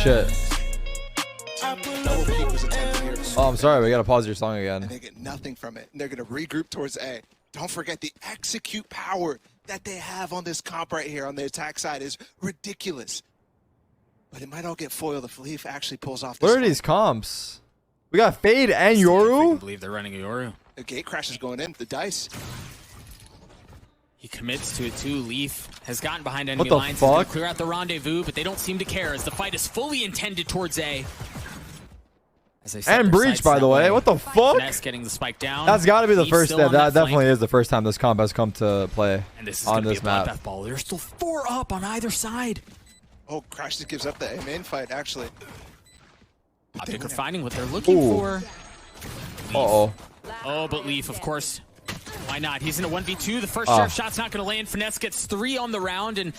shit. Double peek was attempted here. Oh, I'm sorry. We gotta pause your song again. And they get nothing from it. And they're gonna regroup towards A. Don't forget the execute power that they have on this comp right here on the attack side is ridiculous. But it might all get foiled if Leaf actually pulls off this. What are these comps? We got Fade and Yoru? I believe they're running a Yoru. The gate crash is going in. The dice. He commits to it too. Leaf has gotten behind enemy the lines. He's gonna fuck? clear out the rendezvous, but they don't seem to care as the fight is fully intended towards A. As they set And their Breach, sights by that the way. What the fuck? Finesse getting the spike down. That's gotta be the Leaf first. still on That flank. definitely is the first time this comp has come to play And this is on gonna this be a map. bloodbath ball. There's still 4 up on either side. Oh, Crash just gives up the A main fight, actually. OpTic are finding what they're looking Ooh. for. Uh-oh. Oh, but Leaf, of course. Why not? He's in a 1v2. The first Oh. sheriff shot's not going to land. Finesse gets 3 on the round, and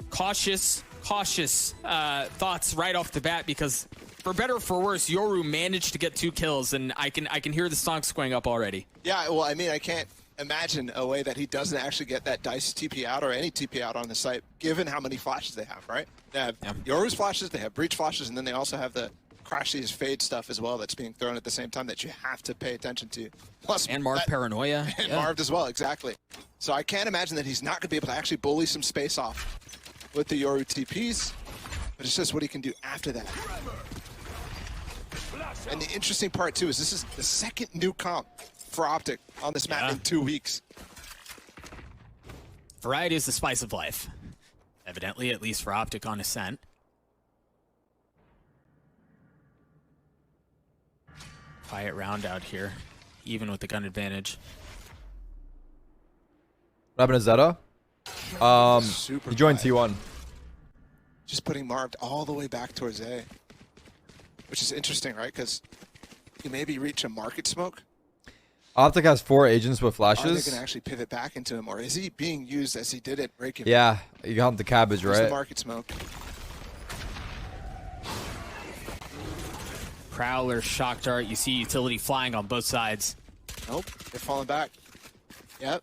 cautious thoughts right off the bat because, for better or for worse, Yoru managed to get 2 kills, and I can hear the song going up already. Yeah, well, I mean, I can't imagine a way that he doesn't actually get that dice TP out or any TP out on the site, given how many flashes they have, right? They have Yoru's flashes, they have Breach flashes, and then they also have the Crashy's Fade stuff as well that's being thrown at the same time that you have to pay attention to. Plus, And Marv Paranoia. And Marved as well, exactly. So I can't imagine that he's not going to be able to actually bully some space off with the Yoru TPs, but it's just what he can do after that. And the interesting part, too, is this is the second new comp for OpTic on this map in 2 weeks. Variety is the spice of life. Evidently, at least for OpTic on Ascent. Quiet round out here, even with the gun advantage. What happened to Zeta? Super He joined quiet. T1. Just putting Marved all the way back towards A, which is interesting, right? Because you maybe reach a market smoke. OpTic has 4 agents with Are they flashes. going to actually pivot back into him, or is he being used as he did at Breaking? Yeah, you got the cabbage, There's the right? market smoke. Prowler, Shock Dart, you see utility flying on both sides. Nope, they're falling back. Yep.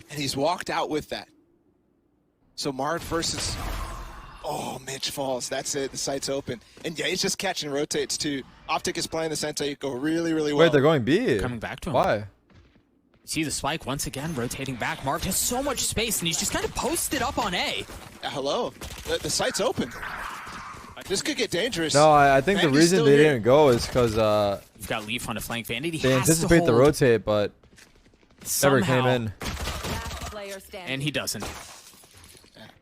And he's walked out with that. So Marv versus... Oh, Mitch falls. That's it. The site's open. And yeah, he's just catching rotates too. OpTic is playing the Sentei go really, really well. Wait, they're going B. Coming back to him. Why? See the spike once again, rotating back. Marv has so much space, and he's just kind of posted up on A. Hello. The site's open. This could get dangerous. No, I think the Vandy's reason still they here. didn't go is because You've got Leaf on a flank. Vanity they has anticipate to the hold rotate, but never somehow, came in. and he doesn't.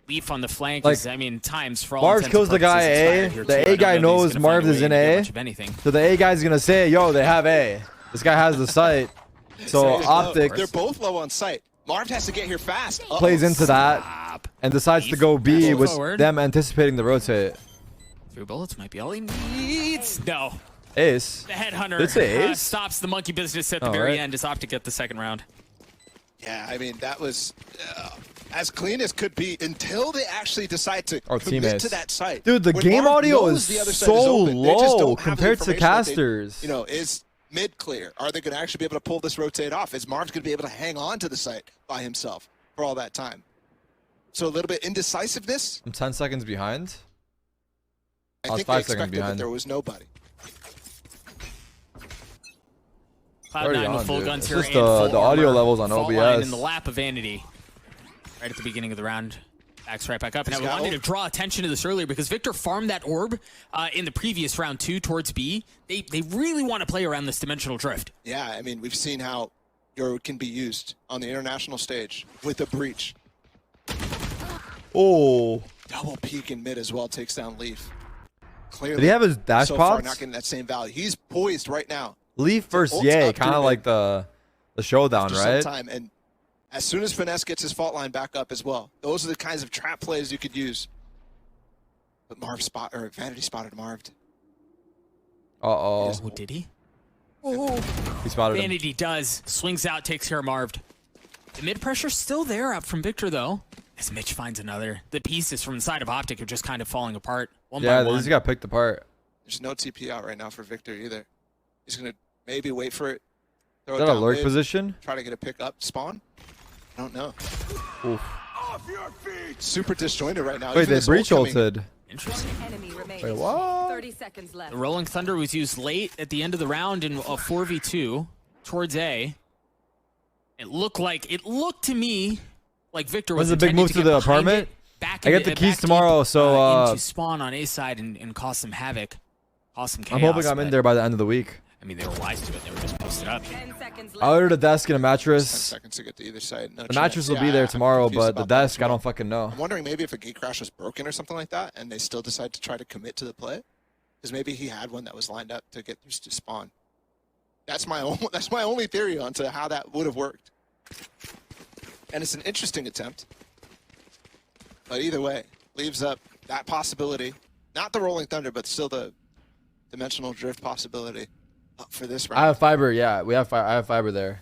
Leaf on the flank Like, is, I mean, times for all Marv intents kills and the guy purposes A. expired here, The too. I A don't guy know that he's knows gonna Marv find a is way in to get A. much of anything. So the A guy's gonna say, "Yo, they have A. This guy has the site." So They're low. OpTic They're both low on site. Marv has to get here fast. Uh-oh. plays into that and decides to go B with Forward. them anticipating the rotate. 3 bullets might be all he needs. No. Ace. The headhunter It's a ace? stops the monkey business at the Oh, very right. end as OpTic get the second round. Yeah, I mean, that was as clean as could be until they actually decide to Our commit teammates. to that site. Dude, the When game Marv audio knows is the other side so open, they just low don't have the compared to information that they- casters. You know, is mid clear? Are they going to actually be able to pull this rotate off? Is Marv's going to be able to hang on to the site by himself for all that time? So a little bit indecisiveness. I'm 10 seconds behind. I I was think 5 they seconds expected that behind. there was nobody. Already Cloud9 on, with full dude. guns It's here. just and full the audio armor. levels on Fault OBS. line in the lap of Vanity. Right at the beginning of the round. Backs right back up. And I He's got wanted to orb. draw attention to this earlier because Victor farmed that orb in the previous round 2 towards B. They really want to play around this dimensional drift. Yeah, I mean, we've seen how Yoru can be used on the international stage with a breach. Oh. Double peek in mid as well takes down Leaf. Clearly, Did he have his dash so far pops? not getting that same value. He's poised right now. Leaf versus Ult's Ye, up kind through of like the showdown, for right? some time. And as soon as Finesse gets his fault line back up as well, those are the kinds of trap plays you could use. But Vanity spotted Marved. Uh-oh. Oh, did he? He spotted him. Vanity does. Swings out, takes care of Marved. The mid pressure's still there up from Victor, though. As Mitch finds another. The pieces from the side of OpTic are just kind of falling apart. One Yeah, by they one. just got picked apart. There's no TP out right now for Victor either. He's going to maybe wait for it. Throw Is it that a down lurk mid, position? Try to get a pick up. Spawn? I don't know. Oof. Super disjointed right now. Wait, Even they this ult breach coming ulted. Interesting. Wait, what? 30 seconds left. The Rolling Thunder was used late at the end of the round in a 4v2 towards A. It looked to me like Victor was a big move to the apartment. I get the keys tomorrow, so into spawn on A side and cause some havoc, cause some chaos. I'm hoping I'm in there by the end of the week. I mean, they were wise to it. They were just posted up. 10 seconds left. I ordered a desk and a 10 mattress. seconds to get to either side. No The mattress will be there tomorrow, but the desk, I don't fucking know. I'm wondering maybe if a gate crash was broken or something like that, and they still decide to try to commit to the play, because maybe he had one that was lined up to get used to spawn. That's my only theory onto how that would have worked. And it's an interesting attempt, but either way, leaves up that possibility. Not the Rolling Thunder, but still the dimensional drift possibility up for this round. I have fiber, yeah. I have fiber there.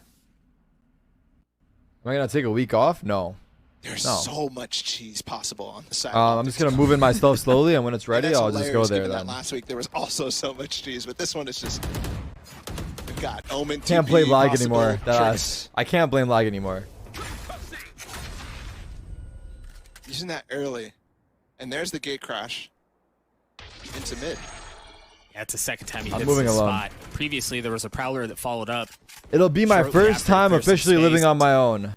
Am I gonna take a week off? No. There's so much cheese possible on the side. I'm just gonna move in my stuff slowly, and when it's ready, I'll just go there. Given Then that last week there was also so much cheese, but this one is just. We've got Omen. Can't TP, blame lag possible anymore. tricks. I can't blame lag anymore. Using that early, and there's the gate crash into mid. Yeah, it's the second time he I'm hits moving this alone. spot. Previously, there was a Prowler that followed up. It'll be my Shortly first after time there's some officially space. living on my own.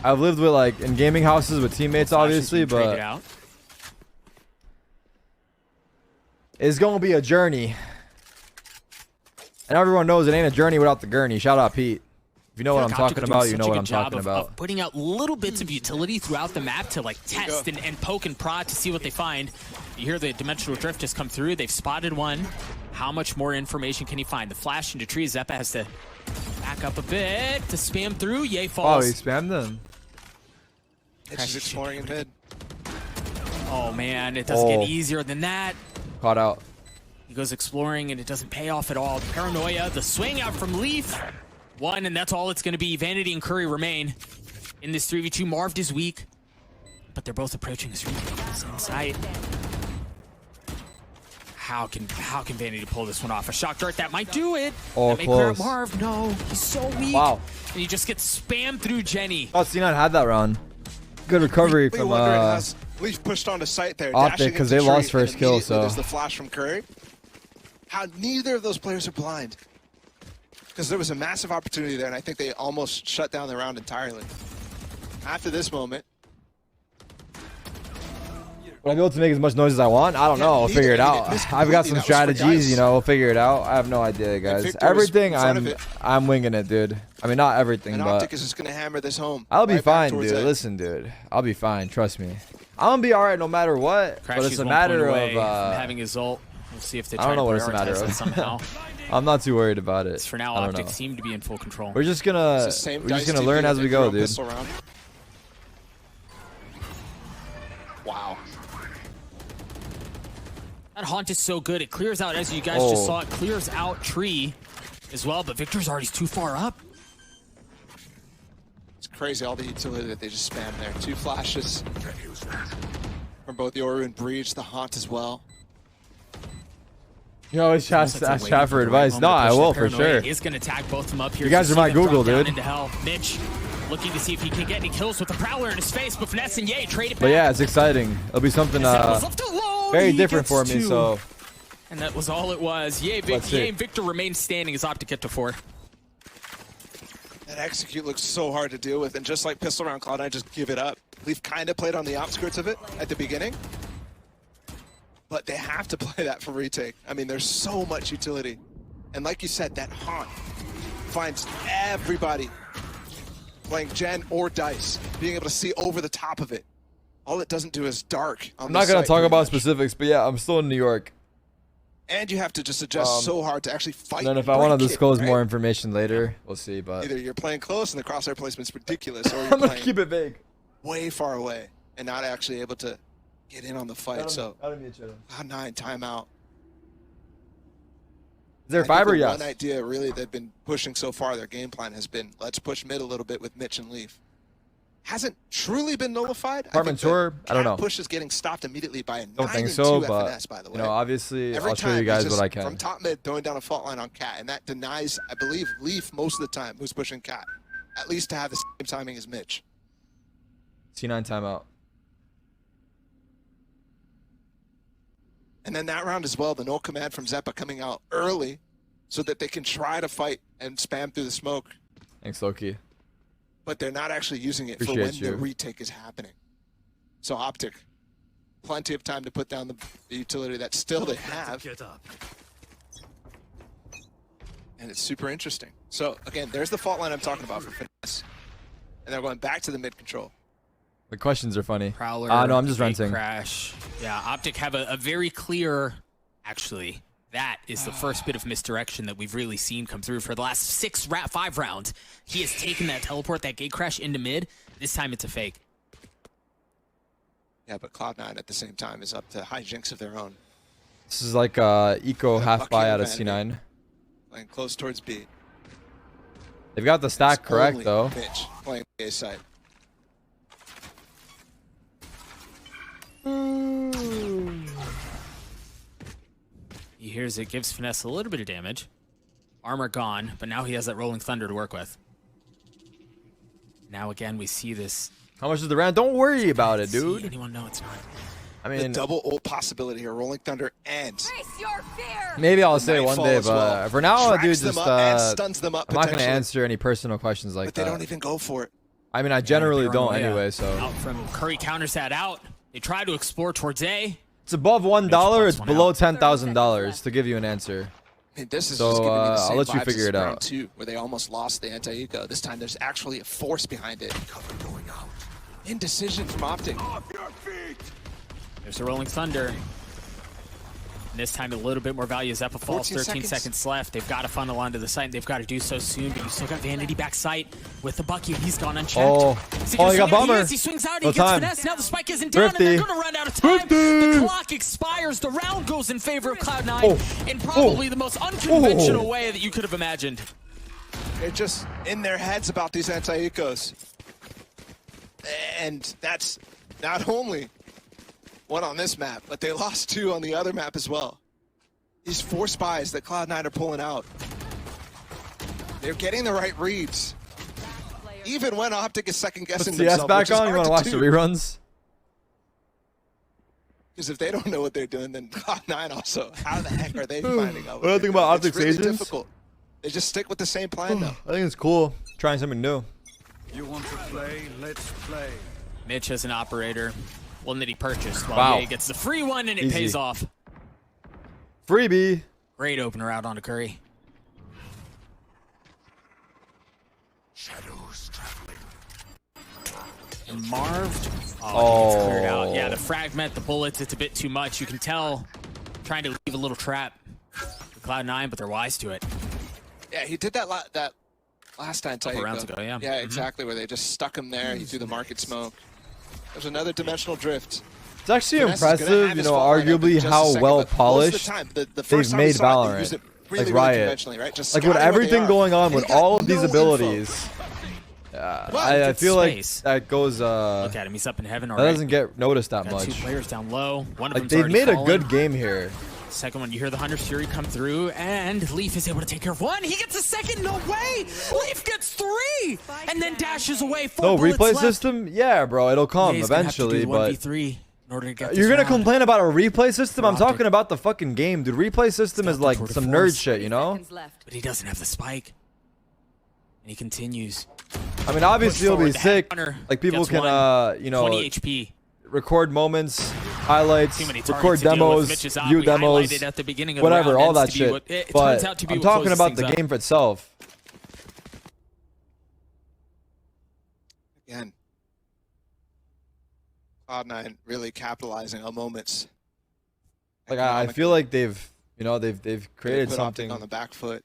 I've lived with like in gaming houses with teammates, obviously, Flashes being traded but out. it's gonna be a journey. And everyone knows it ain't a journey without the gurney. Shout out Pete. If you know what I'm talking about, you know what I'm talking about. Of putting out little bits of utility throughout the map to like test and poke and prod to see what they find. You hear the dimensional drift just come through. They've spotted one. How much more information can he find? The flash into trees. Zeppa has to back up a bit to spam through. Yay Oh, falls. he spammed them. It's just exploring in mid. Oh man, it doesn't get easier than that. Caught out. He goes exploring and it doesn't pay off at all. Paranoia, the swing out from Leaf. One, and that's all it's going to be. Vanity and Curry remain in this 3v2. Marved is weak, but they're both approaching his in sight. How can Vanity pull this one off? A shock dart that might do it. Oh, that may clear out close. Marv. No, he's so weak. Wow. And he just gets spammed through Jenny. Oh, C9 had that round. Good recovery We from wonder has Leaf pushed onto site there. OpTic, dashing 'cause into they lost tree, and first kill, immediately so- there's the flash from Curry. How neither of those players are blind. Because there was a massive opportunity there, and I think they almost shut down the round entirely. After this moment, Will I be able to make as much noise as I want? I don't know. I'll figure it out. I've got some strategies, you know. We'll figure it out. I have no idea, guys. Victor was Everything, in front of it. I'm winging it, dude. I mean, not everything, and but OpTic is just going to hammer this home. I'll be right back fine, towards dude. A. Listen, dude. I'll be fine. Trust me. I'm gonna be all right no matter what. But it's Crashy's a 1 matter point away of. from having his ult. We'll see if they I try don't know to what it's a matter prioritize of. that somehow. I'm not too worried about it. For now, I don't OpTic know. seem to be in full control. We're just gonna It's the same we're just dice gonna TP learn that as we they go, threw a dude. pistol round. Wow. That haunt is so good. It clears out, as you guys just saw, it clears out tree as well, but Victor's already too far up. It's crazy all the utility that they just spammed there. 2 flashes from both Yoru and Breach, the haunt as well. You always ask chat for advice. No, I will for sure. He's going to tag both of them up here. You guys are my Google, dude. Into hell. Mitch looking to see if he can get any kills with the Prowler in his face, but Finesse and Ye trade it back. But yeah, it's exciting. It'll be something very different for me. So. And that was all it was. Ye and Victor remain standing as OpTic get to 4. That execute looks so hard to deal with, and just like pistol round, Cloud9 just give it up. Leaf kind of played on the outskirts of it at the beginning, but they have to play that for retake. I mean, there's so much utility. And like you said, that haunt finds everybody playing Gen or Dice, being able to see over the top of it. All it doesn't do is dark. I'm not going to talk about specifics, but yeah, I'm still in New York. And you have to just adjust so hard to actually fight. And then if I want to disclose more information later, we'll see. But either you're playing close and the crosshair placement's ridiculous, or you're I'm going to playing keep it vague. way far away and not actually able to get in on the fight. So, Cloud9 timeout. Is there fiber? Yes. One idea really they've been pushing so far, their game plan has been, let's push mid a little bit with Mitch and Leaf. Hasn't truly been nullified. Apartment tour? I don't know. Push is getting stopped immediately by a 9-2 Don't think so, but FNS, by the way. you know, obviously, Every I'll show time you guys he's what I just can. from top mid throwing down a fault line on Cat, and that denies, I believe, Leaf most of the time who's pushing Cat, at least to have the same timing as Mitch. C9 timeout. And then that round as well, the null command from Zeppa coming out early so that they can try to fight and spam through the smoke. Thanks, Loki. But they're not actually using it Appreciate for when you. the retake is happening. So OpTic, plenty of time to put down the utility that still they have. And it's super interesting. So again, there's the fault line I'm talking about for Finesse. And they're going back to the mid control. The questions are funny. Prowler, No, I'm just fake renting. Crash. Yeah, OpTic have a very clear, actually, that is the first bit of misdirection that we've really seen come through for the last 5 rounds. He has taken that teleport, that gate crash into mid. This time it's a fake. Yeah, but Cloud9 at the same time is up to hijinks of their own. This is like eco half buy out of C9. Playing close towards B. They've got the stack It's correct only though. Mitch playing A side. He hears it, gives Finesse a little bit of damage. Armor gone, but now he has that Rolling Thunder to work with. Now again, we see this. How much is the round? Don't worry about it, See dude. anyone? No, it's not. I The mean, double ult possibility here, Rolling Thunder and Face your fear. maybe I'll say Nightfall one day, as but well. for now, Tracks dude, them just up and stuns them up I'm not gonna potentially. answer any personal questions like But they that. don't even go for it. I mean, I generally don't Paranoia anyway. So out from Curry counters that out. They try to explore towards A. it's above $1. It's one below out. $10,000 to give you an answer. I mean, this is So, just giving me the I'll same let you vibes figure as it out. round 2, where they almost lost the anti-eco. This time there's actually a force behind it. Indecision from OpTic. There's a Rolling Thunder. And this time a little bit more value. Zeppa falls, 13 seconds left. They've got to funnel onto the site, and they've got to do so soon, but you still got Vanity back sight with the Bucky. He's gone unchecked. Oh, Is he gonna got swing out? bomber. He is. He swings out, he No gets time. Finesse. Now the spike isn't down, and Thrifty. they're going to run out of time. Thrifty. The clock expires. The round goes in favor of Cloud9 in probably the most unconventional way that you could have imagined. They're just in their heads about these anti-ecos. And that's not only one on this map, but they lost 2 on the other map as well. These 4 spies that Cloud9 are pulling out. They're getting the right reads. Even when OpTic is second guessing Put CS themselves, back which is on. You hard want to to watch the do. reruns? Because if they don't know what they're doing, then Cloud9 also, how the heck are they finding out? What do you think about It's OpTic's really agents? difficult. They just stick with the same plan now. I think it's cool. Trying something new. You want to play? Let's play. Mitch as an operator. One that he purchased while Wow. he gets the free one, and it Easy. pays off. Freebie. Great opener out onto Curry. Shadows traveling. And Marv. Oh. He gets cleared out. Yeah, the fragment, the bullets, it's a bit too much. You can tell trying to leave a little trap for Cloud9, but they're wise to it. Yeah, he did that last time. Couple rounds ago, yeah. Yeah, exactly, where they just stuck him there. He threw the market smoke. There's another dimensional drift. It's actually Finesse is gonna impressive, have you his know, fault line up in arguably just a how second, well but most of the polished time, the they've first time we made saw it, they Valorant. used it Like really Riot. conventionally, right? Just Like with scouting where they everything are. going on And with he got all of these no abilities, info. I Gets feel like space. that goes. Look at him. He's up in heaven That already. doesn't get noticed that Got much. 2 players down low. One of Like them's they've already made a fallen. good game here. Second one, you hear the Hunter's Fury come through, and Leaf is able to take care of one. He gets a second. No way! Leaf gets 3, and then dashes away. 4 No bullets replay left. system, yeah, bro, it'll come He's gonna have to eventually. do But 1v3 in order to get you're this gonna round. complain about a replay system? I'm OpTic. talking about the fucking game, dude. Replay system is Got the like tour de some force. nerd shit, you know? Seconds left. But he doesn't have the spike. And he continues. I mean, obviously it'll be forward. The sick. Hunter Like people gets can, one. you know, 20 HP. record moments, highlights, Too many record targets to deal with. demos, Mitch is out. view We demos, highlighted at the beginning of the whatever, round. all that Ends to be shit. what- it But turns out to be I'm what talking closes about things the up. game for itself. Again, Cloud9 really capitalizing on moments. Like I feel like they've, you know, they've They created put something OpTic on the back foot,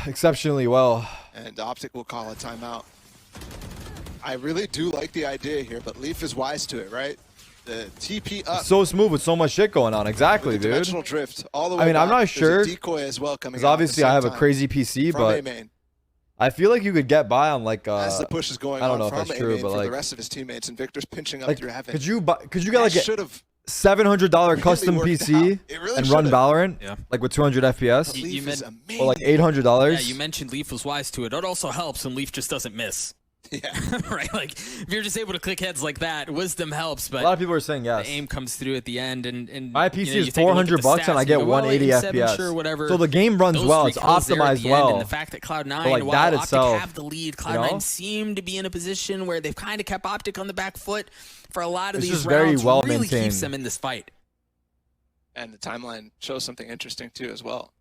exceptionally well. and OpTic will call a timeout. I really do like the idea here, but Leaf is wise to it, right? The TP up. So smooth with so much shit going on. Exactly, with the dude. dimensional drift all the way I mean, I'm back. not There's sure, a decoy as well coming Because out at the obviously I same have a time crazy PC, from but A main. I feel like you could get by on like As the push is going I don't on know if from that's A true, main but for like, the rest of his teammates, and Victor's pinching up like through heaven. could you get like a should have $700 custom worked PC out. It really and run should've. Valorant Yeah. like with 200 FPS You Leaf is meant- amazing. or like $800? Yeah, you mentioned Leaf was wise to it. It also helps when Leaf just doesn't miss. Yeah. Right? Like, if you're just able to click heads like that, wisdom helps, but A lot of people are saying yes. the aim comes through at the end. And My PC you is take a look at the $400 stats and I you get go, well, 180 87, FPS. Sure, whatever. So the game runs Those well. three It's kills there at optimized the end, well. And the fact that Cloud9, But like while that OpTic itself, have the lead, you Cloud9 know? seem to be in a position where they've kind of kept OpTic on the back foot for a lot of It's these just very rounds. well really maintained. keeps them in this fight. And the timeline shows something interesting too as well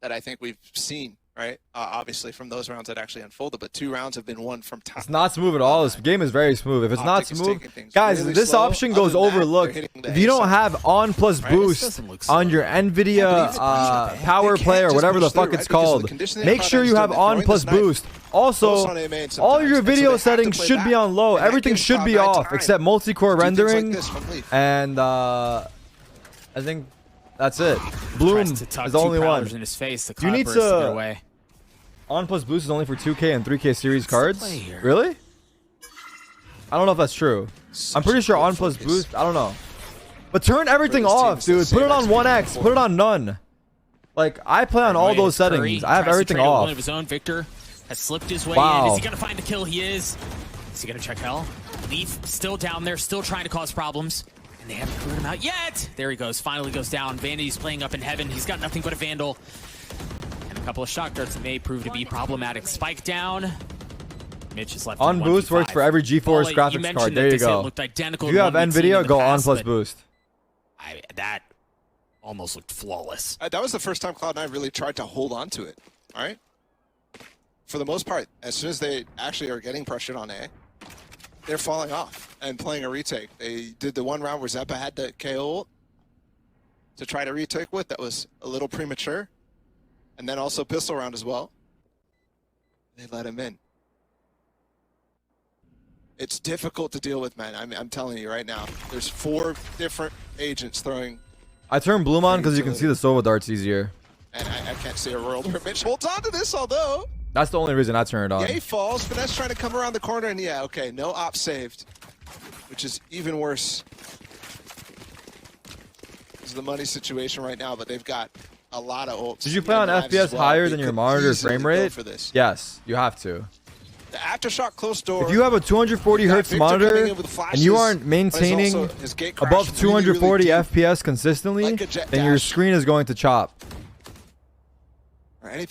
that I think we've seen, right? Obviously from those rounds that actually unfolded, but 2 rounds have been won from top. It's not smooth at all. This game is very smooth. If it's not OpTic is smooth, taking things guys, really this slow. option Other goes than that, overlooked. they're hitting the If you A don't side. have on plus Right, this boost doesn't look on slow. your NVIDIA power play or whatever the fuck it's called, make sure you have on plus boost. Also, all your video settings should be on low. Everything should be off except multi-core rendering. And I think that's it. Bloom is the only one. In his face, the You need cloudburst get to. away. On plus boost is only for 2K and 3K series cards. Really? I don't know if that's true. I'm pretty sure on plus boost. I don't know. But turn everything off, dude. Put it on 1x. Put it on none. Like I play on all those settings. I have everything off. One of his own. Victor has slipped his way Wow. in. Is he gonna find the kill? He is. Is he gonna check hell? Leaf still down there, still trying to cause problems. And they haven't cleared him out yet. There he goes. Finally goes down. Vanity's playing up in heaven. He's got nothing but a Vandal. And a couple of shock darts that may prove to be problematic. Spike down. Mitch is left On boost works for every GeForce graphics card. There you go. Looked identical If you have in 1v10 NVIDIA, in the go on past, plus but boost. that almost looked flawless. That was the first time Cloud9 really tried to hold on to it, all right? For the most part, as soon as they actually are getting pressured on A, they're falling off and playing a retake. They did the one round where Zeppa had to KO to try to retake with. That was a little premature. And then also pistol round as well. They let him in. It's difficult to deal with, man. I'm telling you right now. There's 4 different agents throwing. I turn Bloom on because you can see the Sova darts easier. And I can't see a world where Mitch holds on to this, although. That's the only reason I turn it on. Yay falls. Finesse trying to come around the corner, and yeah, okay, no op saved, which is even worse. This is the money situation right now, but they've got a lot of ults. Did you play on FPS higher than your monitor frame rate? Yes, you have to. The aftershock close door. If you have a 240 hertz monitor and you aren't maintaining above 240 FPS consistently, then your screen is going to chop.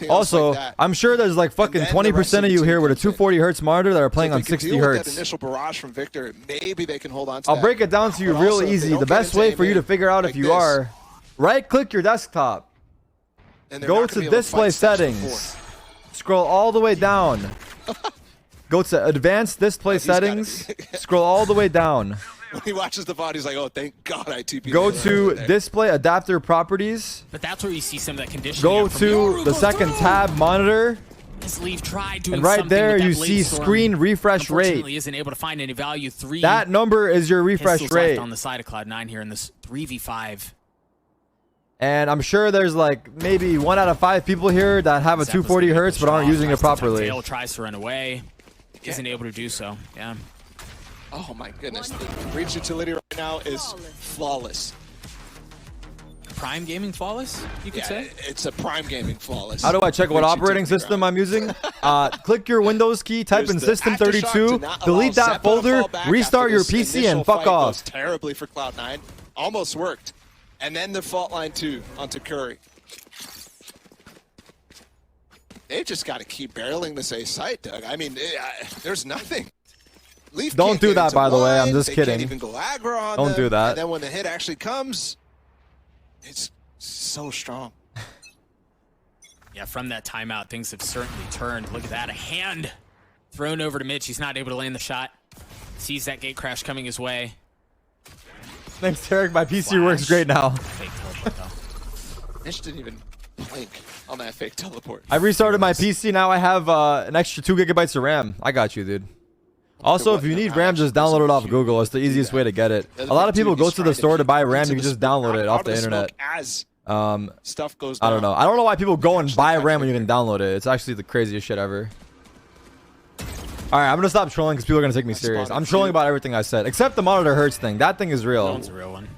Also, like I'm sure there's like fucking 20% of you here with a 240 hertz monitor that are playing on 60 hertz. That initial barrage from Victor, maybe they can hold on to I'll that. break it down to you real easy. The best way for you to figure out if you are, right-click your desktop, go to display settings, scroll all the way down, go to advanced display settings, scroll all the way down. When he watches the VOD, he's like, oh, thank God I TP'd. Go to display adapter properties. But that's where you see some of that conditioning. Go to the second tab, monitor. Leaf tried doing And right there with you that see Storm. screen refresh rate. Unfortunately, isn't able to find any value. 3 That number is your refresh pistols rate. left on the side of Cloud9 here in this 3v5. And I'm sure there's like maybe 1 out of 5 people here that have a 240 hertz but aren't using it properly. Tail tries to run away. Isn't able to do so. Yeah. Oh my goodness, the breach utility right now is flawless. Prime gaming flawless, you could say? It's a prime gaming flawless. How do I check what operating system I'm using? Click your Windows key, type in System32, delete that folder, restart your PC, and fuck off. Terribly for Cloud9. Almost worked. And then the fault line 2 onto Curry. They've just got to keep barreling this A site, Doug. I mean, there's nothing. Leaf Don't do that, by the way. I'm just kidding. Can't even go aggro on Don't them. do that. And then when the hit actually comes, it's so strong. Yeah, from that timeout, things have certainly turned. Look at that, a hand thrown over to Mitch. He's not able to land the shot. Sees that gate crash coming his way. Thanks, Tarik. My PC works great now. Fake teleport, though. Mitch didn't even blink on that fake teleport. I restarted my PC. Now I have an extra 2 gigabytes of RAM. I got you, dude. Also, if you need RAM, just download it off Google. It's the easiest way to get it. A lot of people go to the store to buy RAM. You can just download it off the internet. Stuff goes down. I don't know. I don't know why people go and buy RAM when you can download it. It's actually the craziest shit ever. All right, I'm gonna stop trolling because people are gonna take me serious. I'm trolling about everything I said, except the monitor hurts thing. That thing is real. That one's a real one.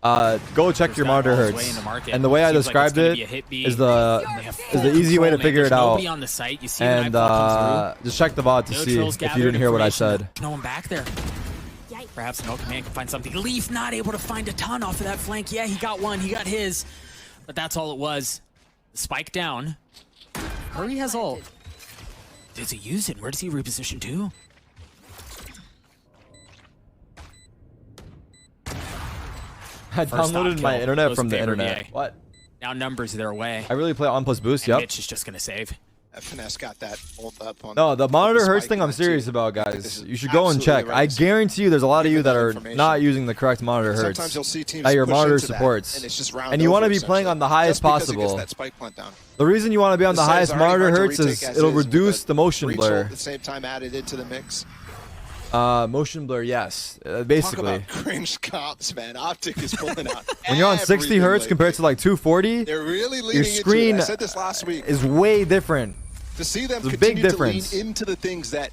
Go check your monitor hertz. And the way I described it is the easy way to figure it out. And just check the VOD to see if you didn't hear what I said. No one back there. Perhaps no command can find something. Leaf not able to find a ton off of that flank. Yeah, he got one. He got his. But that's all it was. The spike down. Curry has ult. Does he use it? Where does he reposition to? I downloaded my internet from the internet. What? Now numbers their way. I really play on plus boost. And Yep. Mitch is just gonna save. Finesse got that ult up on. No, the monitor hertz thing I'm serious about, guys. You should go and check. I guarantee you there's a lot of you that are not using the correct monitor hertz Sometimes you'll see teams that your push monitor into that, supports. and you want to be essentially. playing on the highest Just because it possible. gets that spike plant down. The reason you want to be on the This set is highest already monitor hard to hertz is retake as it'll is with reduce the motion breach ult blur. at the same time added into the mix. Motion blur, yes. Basically. Talk about cringe comps, man. OpTic is pulling out. When you're on 60 hertz compared to like 240, they're really leaning your screen into it. I said this last week. is way different. To see them It's a continue big to lean difference. into the things that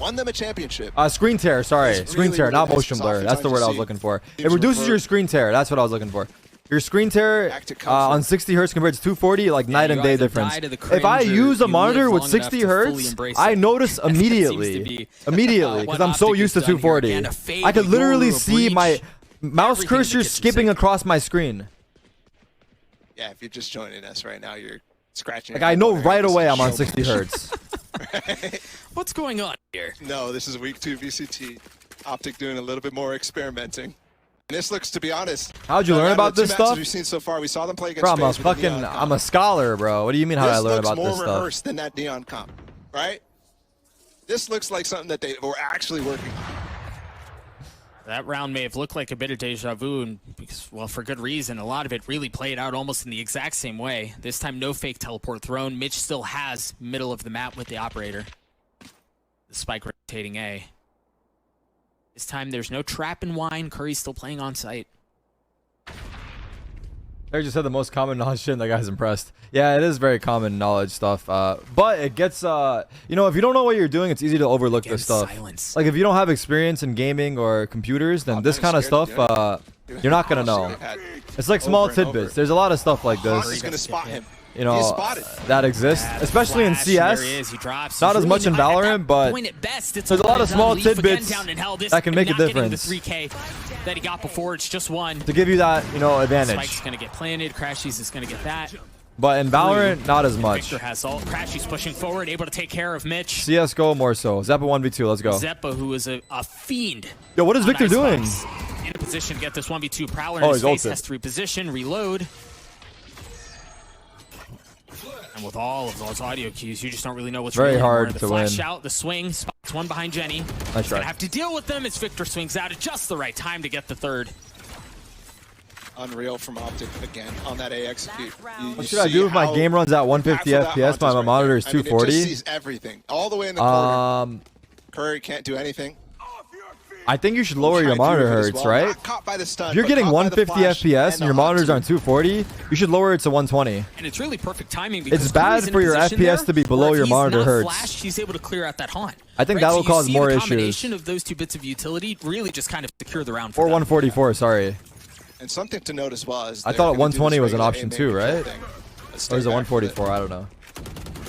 won them a championship. Screen tear, sorry. It's Screen really, tear, really not nice. motion It's blur. That's the oftentimes word you I was see looking for. It teams reduces your revert. screen tear. That's what I was looking for. Your screen tear Back to comfort. on 60 hertz compared to 240, like night and day either difference. die to the If I cringe or use a you monitor live with long 60 enough to fully hertz, embrace I it. notice That seems to immediately. be, Immediately, what because I'm so OpTic used to has done here. 240. Again, a fade I could with literally Yoru, a see my breach, mouse everything to cursor get you skipping safe. across my screen. Yeah, if you're just joining us right now, you're scratching. Like your I head know wondering, right this away is I'm on show 60 hertz. Right? What's going on here? No, this is week 2 VCT. OpTic doing a little bit more experimenting. And this looks, to be honest. How'd you learn about the two this matches stuff? We've seen so far. We saw them play against. Bro, I'm a FaZe with the fucking, Neon I'm a comp. scholar, bro. What do you mean how did I learn about this This looks more stuff? rehearsed than that Neon comp, right? This looks like something that they were actually working on. That round may have looked like a bit of deja vu, and because, well, for good reason. A lot of it really played out almost in the exact same way. This time, no fake teleport thrown. Mitch still has middle of the map with the operator. The spike rotating A. This time, there's no trap and wine. Curry's still playing on site. They just said the most common knowledge shit and that guy's impressed. Yeah, it is very common knowledge stuff. But it gets, you know, if you don't know what you're doing, it's easy to overlook Again, this stuff. silence. Like if you don't have experience in gaming or computers, then this kind of stuff, you're not going to know. It's like small Over and over. tidbits. There's a lot of stuff like He's this, going to spot him. you know, He spotted. that exists, Bad especially in flash, there CS. he is. He drops. Not He's as much in really- at Valorant, that but point at best, it's there's a lot of done. small Leaf again tidbits down in hell. This that can make a not getting difference. The 3K that he got before, it's just one. To give you that, you know, advantage. Spike's gonna get planted. Crashies is gonna get that. But in Valorant, not as much. Victor has ult. Crashies pushing forward, able to take care of Mitch. CSGO more so. Zeppa 1v2, let's go. Zeppa, who is a fiend. Yo, what is Victor on doing? Icebox. In a position to get this 1v2. Prowler Oh, in his he's face, ulted. has to reposition, reload. And with all of those audio cues, you just don't really know what's Very real hard anymore. to The flash win. out, the swing, spots one behind Jenny. Nice He's try. gonna have to deal with them as Victor swings out at just the right time to get the third. Unreal from OpTic again on that A execute. What should I do if my game runs at 150 FPS, but my monitor is It just 240? sees everything all the way in the corner. Curry can't do anything. I think you should lower your Trying to monitor do it as hertz, well. right? Not caught by the stun, If you're but getting caught by the 150 flash FPS and your the monitors hot aren't 240, you should lower it to 120. And it's really perfect timing because It's bad Curry's in for a your position FPS there to be below where if your he's monitor not hertz. flashed, he's able to clear out that haunt. I think Right, that so will you cause see more the issues. combination of those two bits of utility really just kind of secure the round for Or them. 144, sorry. And something to note as well is I they're thought gonna do 120 this was an regular option aim too, and kill right? thing. Let's Or is stay it back with 144? I don't know.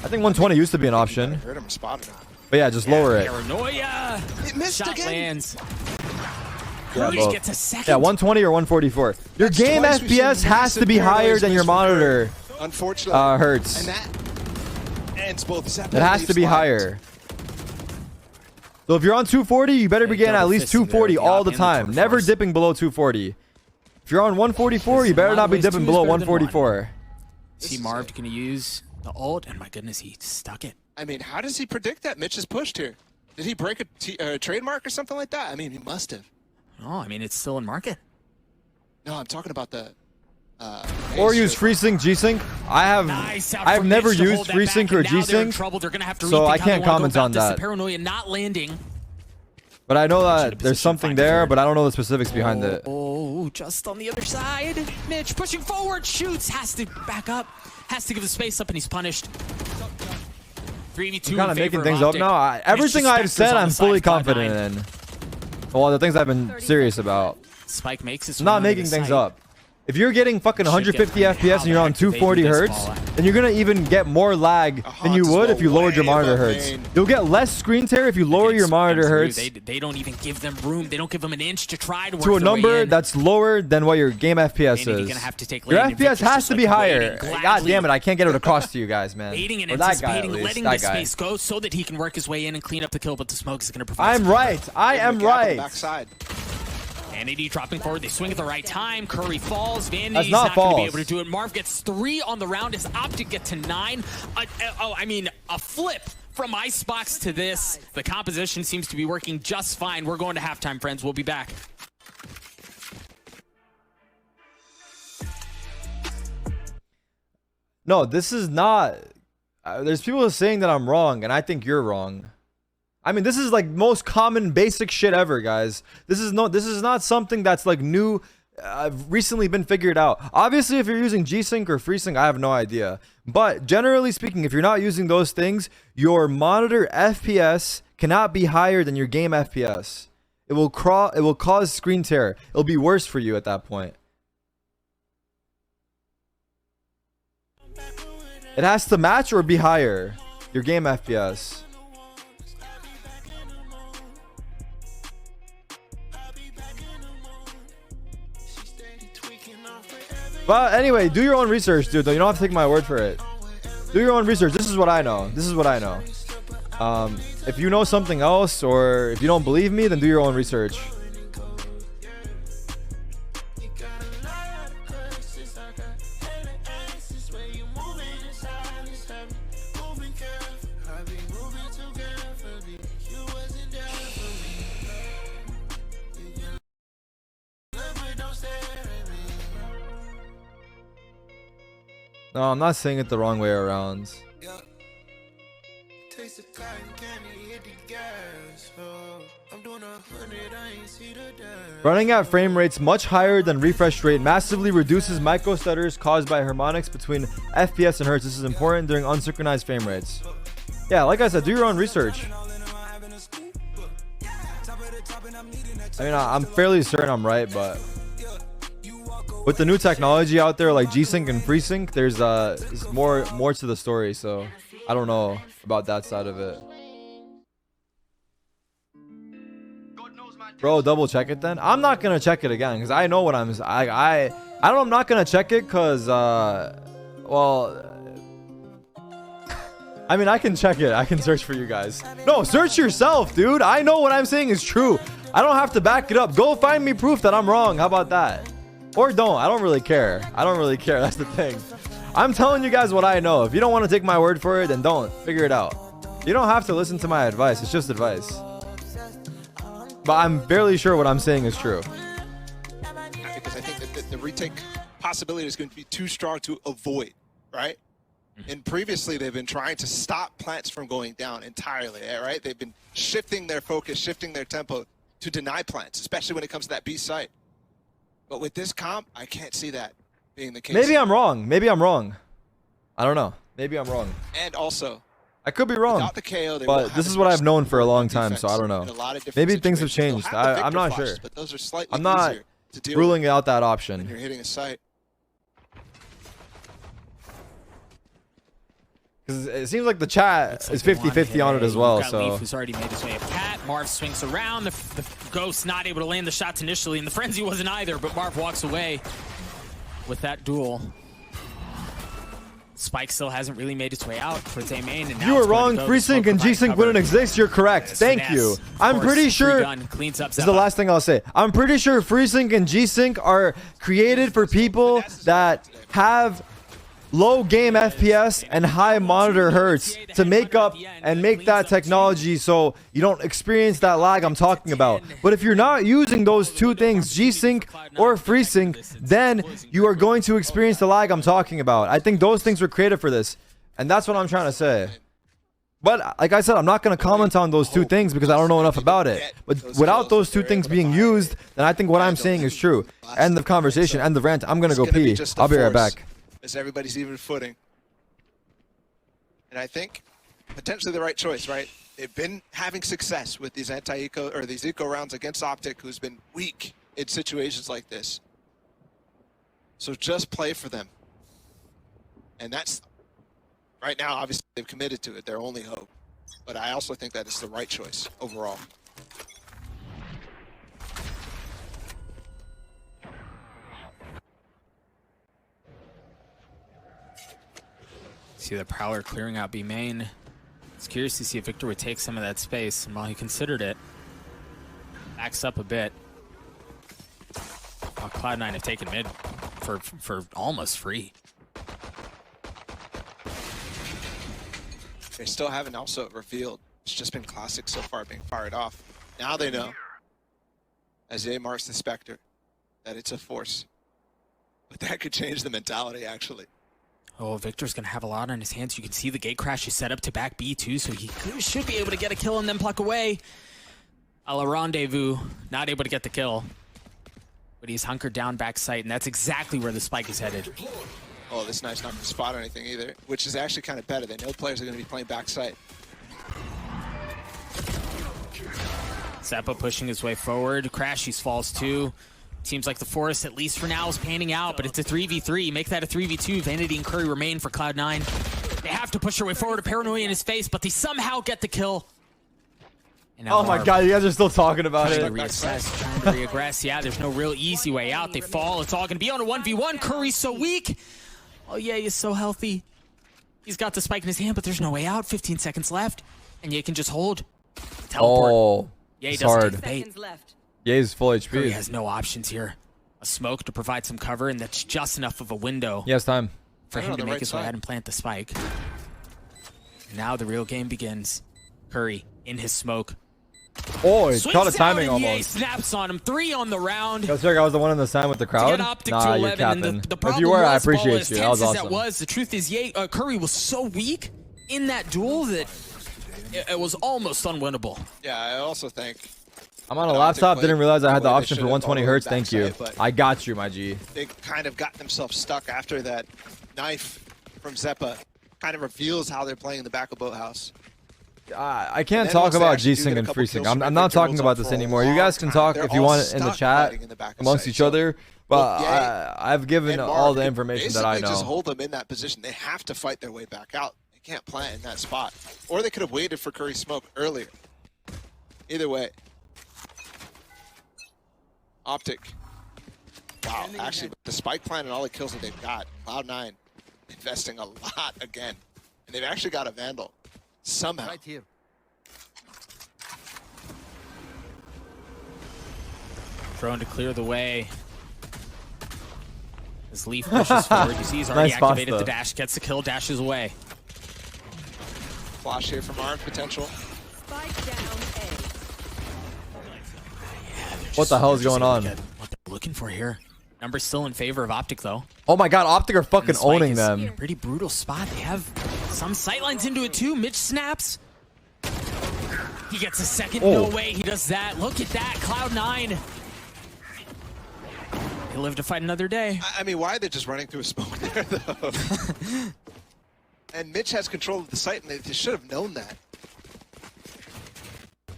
I think 120 used to be an I option. heard him, spotted him. But yeah, just lower it. Paranoia. It missed Shot again. lands. Yeah, Curry both. gets a second. Yeah, 120 or 144. Your That's game twice we've seen FPS has to be massive higher paranoias than your missed from Curry. monitor Unfortunately. hertz. And that ends both Zeppa It has and to be Leaf's higher. So if you're on 240, you better be getting at least 240 all the time. Never dipping below 240. If you're on 144, you better not be dipping below 144. See Marv going to use the ult, and my goodness, he stuck it. I mean, how does he predict that Mitch is pushed here? Did he break a trademark or something like that? I mean, he must have. Oh, I mean, it's still in market. No, I'm talking about the... Or use FreeSync, G-Sync. Nice out I've from never Mitch to used hold that FreeSync back, or and now they're in G-Sync, trouble. They're gonna have to so rethink I how they can't wanna go comment about on this. that. The paranoia not landing. But I know that position, there's something find a there, third. but I don't know the specifics behind it. Oh, just on the other side. Mitch pushing forward, shoots, has to back up, has to give the space up, and he's punished. 3v2 I'm kind of making things up now. Everything I've said, I'm fully confident in. Well, the things I've been serious about. Spike makes his Not making things up. If you're getting fucking 150 FPS and you're on 240 hertz, then you're gonna even get more lag than you would if you lowered your monitor hertz. You'll get less screen tear if you lower your monitor hertz. They don't even give them room. They don't give them an inch to try to work to a number that's lower than what your game FPS is. Your FPS has to be higher. God damn it, I can't get it across to you guys, man. Waiting and or that guy, anticipating, letting the space go so that he can work his way in and clean up the kill, but the smoke is gonna provide. I'm right. I am right. Vanity dropping forward. They swing at the right time. Curry falls. Vanity's not going to be able to do it. Marv gets 3 on the round as OpTic get to 9. I mean, a flip from Icebox to this. The composition seems to be working just fine. We're going to halftime, friends. We'll be back. No, this is not. There's people saying that I'm wrong, and I think you're wrong. I mean, this is like most common basic shit ever, guys. This is not something that's like new, recently been figured out. Obviously, if you're using G-Sync or FreeSync, I have no idea. But generally speaking, if you're not using those things, your monitor FPS cannot be higher than your game FPS. It will cause screen tear. It'll be worse for you at that point. It has to match or be higher, your game FPS. But anyway, do your own research, dude. You don't have to take my word for it. Do your own research. This is what I know. This is what I know. If you know something else, or if you don't believe me, then do your own research. No, I'm not saying it the wrong way around. Running at frame rates much higher than refresh rate massively reduces micro stutters caused by harmonics between FPS and hertz. This is important during unsynchronized frame rates. Yeah, like I said, do your own research. I mean, I'm fairly certain I'm right, but with the new technology out there like G-Sync and FreeSync, there's more to the story, so I don't know about that side of it. Bro, double check it then. I'm not gonna check it again because I know what I'm not gonna check it because well, I mean, I can check it. I can search for you guys. No, search yourself, dude. I know what I'm saying is true. I don't have to back it up. Go find me proof that I'm wrong. How about that? Or don't. I don't really care. I don't really care. That's the thing. I'm telling you guys what I know. If you don't want to take my word for it, then don't. Figure it out. You don't have to listen to my advice. It's just advice. But I'm barely sure what I'm saying is true. Because I think that the retake possibility is going to be too strong to avoid, right? And previously, they've been trying to stop plants from going down entirely, right? They've been shifting their focus, shifting their tempo to deny plants, especially when it comes to that B site. But with this comp, I can't see that being the case. Maybe I'm wrong. Maybe I'm wrong. I don't know. Maybe I'm wrong. And also, I could be wrong. The KO, but this is what I've known for a long time, so I don't know. Maybe things have changed. I'm not sure. But those are slightly I'm not ruling out that option. When you're hitting a site. Because it seems like the chat is 50-50 on it as well. So Leaf, who's already made his way up cat. Marv swings around. The Ghost not able to land the shots initially, and the Frenzy wasn't either. But Marv walks away with that duel. Spike still hasn't really made its way out towards A main. And you were wrong. FreeSync and G-Sync wouldn't exist. You're correct. Thank you. I'm pretty sure. This is the last thing I'll say. I'm pretty sure FreeSync and G-Sync are created for people that have low game FPS and high monitor hertz to make up and make that technology so you don't experience that lag I'm talking about. But if you're not using those two things, G-Sync or FreeSync, then you are going to experience the lag I'm talking about. I think those things were created for this, and that's what I'm trying to say. But like I said, I'm not going to comment on those two things because I don't know enough about it. But without those two things being used, then I think what I'm saying is true. End of conversation, end of rant. I'm going to go pee. I'll be right back. As everybody's even footing. And I think potentially the right choice, right? They've been having success with these anti-eco or these eco rounds against OpTic, who's been weak in situations like this. So just play for them. And that's, right now, obviously, they've committed to it. Their only hope. But I also think that it's the right choice overall. See the Prowler clearing out B main. It's curious to see if Victor would take some of that space, and while he considered it, backs up a bit. While Cloud9 have taken mid for almost free. They still haven't also revealed. It's just been classic so far being fired off. Now they know, as Ye marks the Spectre, that it's a force. But that could change the mentality, actually. Oh, Victor's going to have a lot on his hands. You can see the gate crash is set up to back B too, so he should be able to get a kill and then pluck away. A la Rendezvous, not able to get the kill. But he's hunkered down back site, and that's exactly where the spike is headed. Oh, this knife's not going to spot anything either, which is actually kind of better. They know players are going to be playing back site. Zeppa pushing his way forward. Crashies falls too. Seems like the Forest, at least for now, is panning out, but it's a 3v3. Make that a 3v2. Vanity and Curry remain for Cloud9. They have to push their way forward. A paranoia in his face, but they somehow get the kill. And now Oh my god, you guys are still talking about trying it. to reassess, trying to reaggress. Yeah, there's no real easy way out. They fall. It's all going to be on a 1v1. Curry's so weak. Oh yeah, he's so healthy. He's got the spike in his hand, but there's no way out. 15 seconds left. And Ye can just hold. Teleport. Oh, Ye it's doesn't hard. take the bait. Ye's full Curry HP. has no options here. A smoke to provide some cover, and that's just enough of a window He has time. for him to make his way ahead and plant the spike. And now the real game begins. Curry in his smoke. Oh, he Swings caught his timing down and Ye almost. snaps on him. 3 on the round. Yo, Zerg, I was the one in the sign with the crowd. Get OpTic Nah, to you're 11. capping. And the If problem you were, I was, Paul, appreciate as you. That tense was as awesome. that was, the truth is, Curry was so weak in that duel that it was almost unwinnable. Yeah, I also think I'm on a laptop. Didn't realize I had the They option for should've 120 all hertz. went Thank you. backside, but I got you, my G. they kind of got themselves stuck after that knife from Zeppa. Kind of reveals how they're playing in the back of Boathouse. I can't then talk once they about actually do G-Sync get a and couple FreeSync. kills I'm from not Victor talking Woods about for this a anymore. You long guys can time. talk They're if you all want it in the stuck chat fighting in the back of amongst site. each So other. But both Ye I've given and all Mark the could information that I basically just know. hold them in that position. They have to fight their way back out. They can't plant in that spot. Or they could have waited for Curry's smoke earlier. Either way. OpTic. Wow, actually, with the spike plant and all the kills that they've got, Cloud9 investing a lot again. And they've actually got a Vandal. Somehow. Right here. Drone to clear the way. As Leaf pushes forward, you see he's already Nice spots, activated the though. dash, gets the kill, dashes away. Flash here from Ark, potential. Spike down What the hell is going on? What they're looking for here. Number's still in favor of OpTic, though. Oh my god, OpTic are And fucking the spike owning is them. a pretty brutal spot. They have some sightlines into it, too. Mitch snaps. He gets a second. Oh. No way he does that. Look at that. Cloud9. He'll live to fight another day. I mean, why are they just running through a smoke there, though? And Mitch has control of the site, and they should have known that.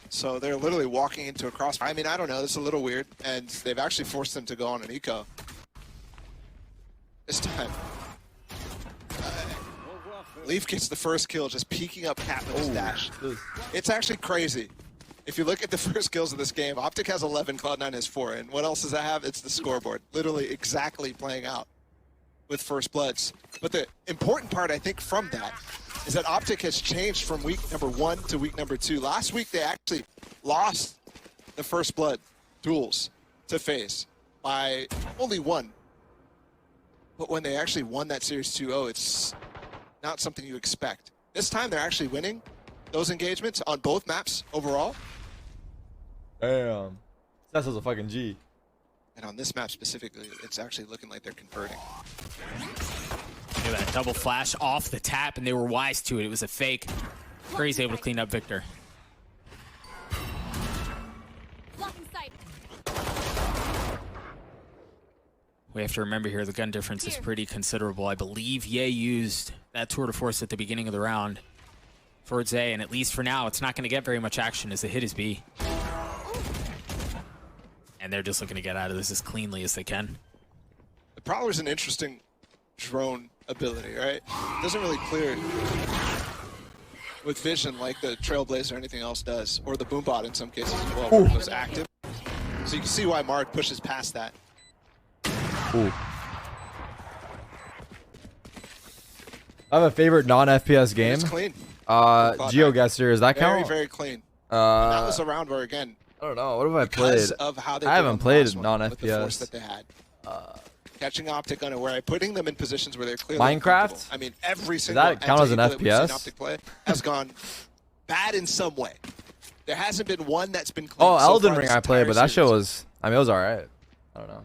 So they're literally walking into a crossfire. I mean, I don't know. This is a little weird. And they've actually forced them to go on an eco. This time. Leaf gets the first kill, just peeking up Cap with his dash. It's actually crazy. If you look at the first kills of this game, OpTic has 11, Cloud9 has 4. And what else does that have? It's the scoreboard. Literally exactly playing out with first bloods. But the important part, I think, from that is that OpTic has changed from week number 1 to week number 2. Last week, they actually lost the first blood duels to FaZe by only 1. But when they actually won that series 2-0, it's not something you expect. This time, they're actually winning those engagements on both maps overall. Damn. Cecil's a fucking G. And on this map specifically, it's actually looking like they're converting. Look at that double flash off the tap, and they were wise to it. It was a fake. Curry's able to clean up Victor. Blocking sight. We have to remember here the gun difference is pretty considerable. I believe Ye used that tour de force at the beginning of the round towards A, and at least for now, it's not going to get very much action as the hit is B. And they're just looking to get out of this as cleanly as they can. The Prowler's an interesting drone ability, right? It doesn't really clear with vision like the Trailblazer or anything else does, or the Boombot in some cases as well, where it goes active. So you can see why Mark pushes past that. Ooh. I have a favorite non-FPS game. It's clean. GeoGuessr, does that count? Very, very clean. That was a round where, again, I don't know. What have I because played? of how they I haven't played with the force non-FPS. that they had. Catching OpTic unaware, putting them in positions where they're clearly Minecraft? uncomfortable. I mean, every single that count as an anti-play we've seen FPS? OpTic play has gone bad in some way. There hasn't been one that's been clean. Oh, so Elden far Ring this I played, entire but that show series. was, I mean, it was alright. I don't know.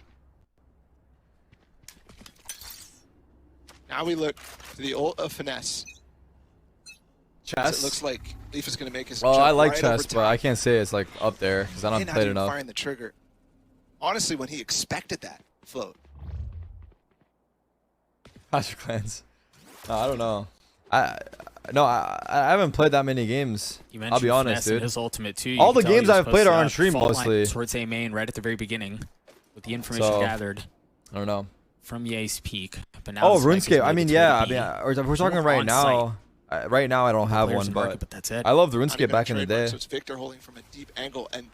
Now we look to the ult of Finesse. Chess? It looks like Leaf is going to make his Well, jump I like right chess, over but top. I can't say it's like up there because I And don't not played even enough. firing the trigger. Honestly, when he expected that float. Clash of Clans. No, I don't know. I haven't played that many games. You I'll be mentioned honest, Finesse in dude. his ultimate too. You All can the tell he games was I've played posted are on up stream fault line mostly. towards A main right at the very beginning, with the information So, gathered I don't know. from Ye's peak. But now Oh, the spike is RuneScape. I made mean, its way yeah. I to mean, B. if we're talking Both right on now. Right now, I don't have Players one, in market, but that's it. I love Not RuneScape even back in the trademark, day. So it's Victor holding from a deep angle, and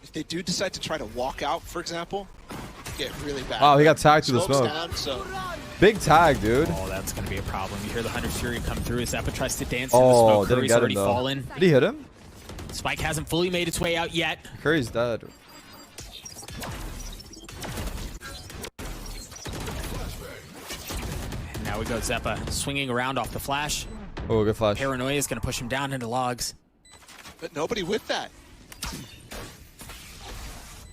if they do decide to try to walk out, for example, get really bad. Wow, he got tagged through the Smoke's smoke. down, so Big tag, dude. Oh, that's going to be a problem. You hear the Hunter's Fury come through as Zappa tries to dance in the Oh, smoke. didn't Curry's get him already though. fallen. Did he hit him? Spike hasn't fully made its way out yet. Curry's dead. And now we go Zeppa swinging around off the flash. Oh, good flash. Paranoia is going to push him down into logs. but nobody with that.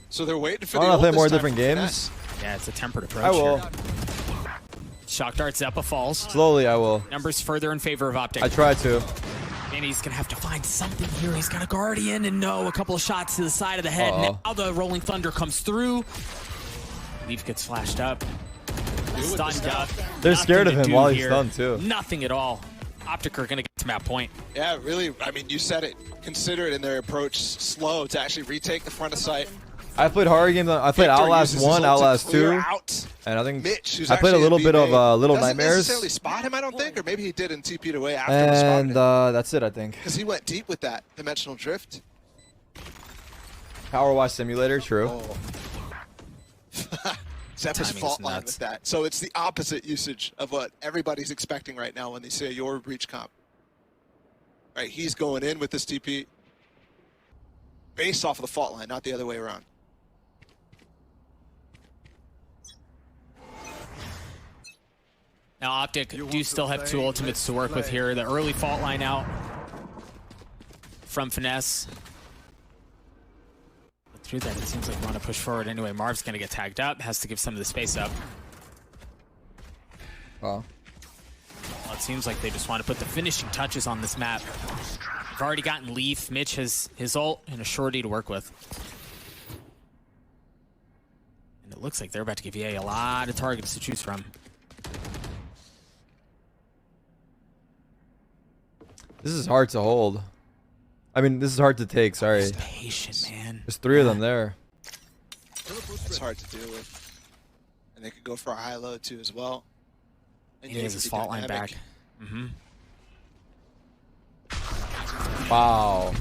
So they're waiting for I the want to ult play more this time different from games. Finesse. Yeah, it's a tempered approach I will. here. Shock dart, Zeppa falls. Slowly, I will. Numbers further in favor of OpTic. I try to. And he's going to have to find something here. He's got a Guardian and no, a couple of shots to the side of the head. Uh-oh. Now the Rolling Thunder comes through. Leaf gets flashed up. Stunned up. They're Nothing scared of to him do while he's here. stunned, too. Nothing at all. OpTic are going to get to map point. Yeah, really. I mean, you said it. Considerate in their approach, slow to actually retake the front of sight. I played horror games. I played Victor Outlast uses his 1, ult to Outlast clear 2, out and I think Mitch, who's I played a actually little in bit of B-Bay. Little Doesn't Nightmares, necessarily spot him, I don't think, or maybe he did and TP'd away after he spotted and him. that's it, I think. Because he went deep with that dimensional drift. Power Wash Simulator, true. Oh. Zeppa's Timing's fault line nuts. with that. So it's the opposite usage of what everybody's expecting right now when they say your breach comp. Right, he's going in with this TP based off of the fault line, not the other way around. Now OpTic You do want still to have two play? ultimates to Let's work with play. here. The early fault line out from Finesse. But through that, it seems like we want to push forward anyway. Marv's going to get tagged up, has to give some of the space up. Wow. Well, it seems like they just want to put the finishing touches on this map. They've already gotten Leaf. Mitch has his ult and a shorty to work with. And it looks like they're about to give EA a lot of targets to choose from. This is hard to hold. I mean, this is hard to take, sorry. Just patient, man. There's 3 of them there. It's hard to deal with. And they could go for a high low too as well. And He has his fault line back. Mm-hmm. Wow.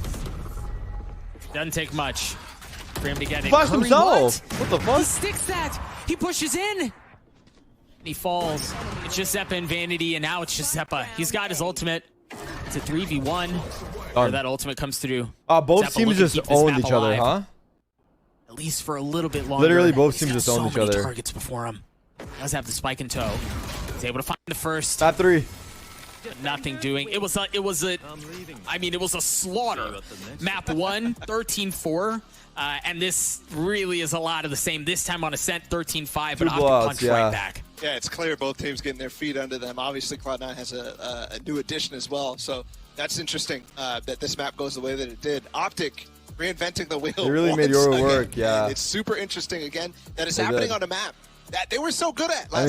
Doesn't take much for him to get it. Flashed Curry, himself! What the He fuck? sticks that. He pushes in. And he falls. It's just Zeppa and Vanity, and now it's just Zeppa. He's got his ultimate. It's a 3v1. Where Done. that ultimate comes through. Both Zeppa teams looking to just keep this owned map each other, alive. huh? At least for a little bit longer. Literally, both He's teams got just so owned each many other. targets before him. Does have the spike in tow. He's able to find the first. Top 3. Nothing doing. It was a slaughter. Map 1, 13-4. And this really is a lot of the same. This time on Ascent, 13-5, but Two OpTic blowouts, punched yeah. right back. Yeah, it's clear both teams getting their feet under them. Obviously, Cloud9 has a new addition as well, so that's interesting that this map goes the way that it did. OpTic reinventing the wheel. They really made once your again. work, yeah. And it's super interesting again that it's They happening did. on a map that they were so good at last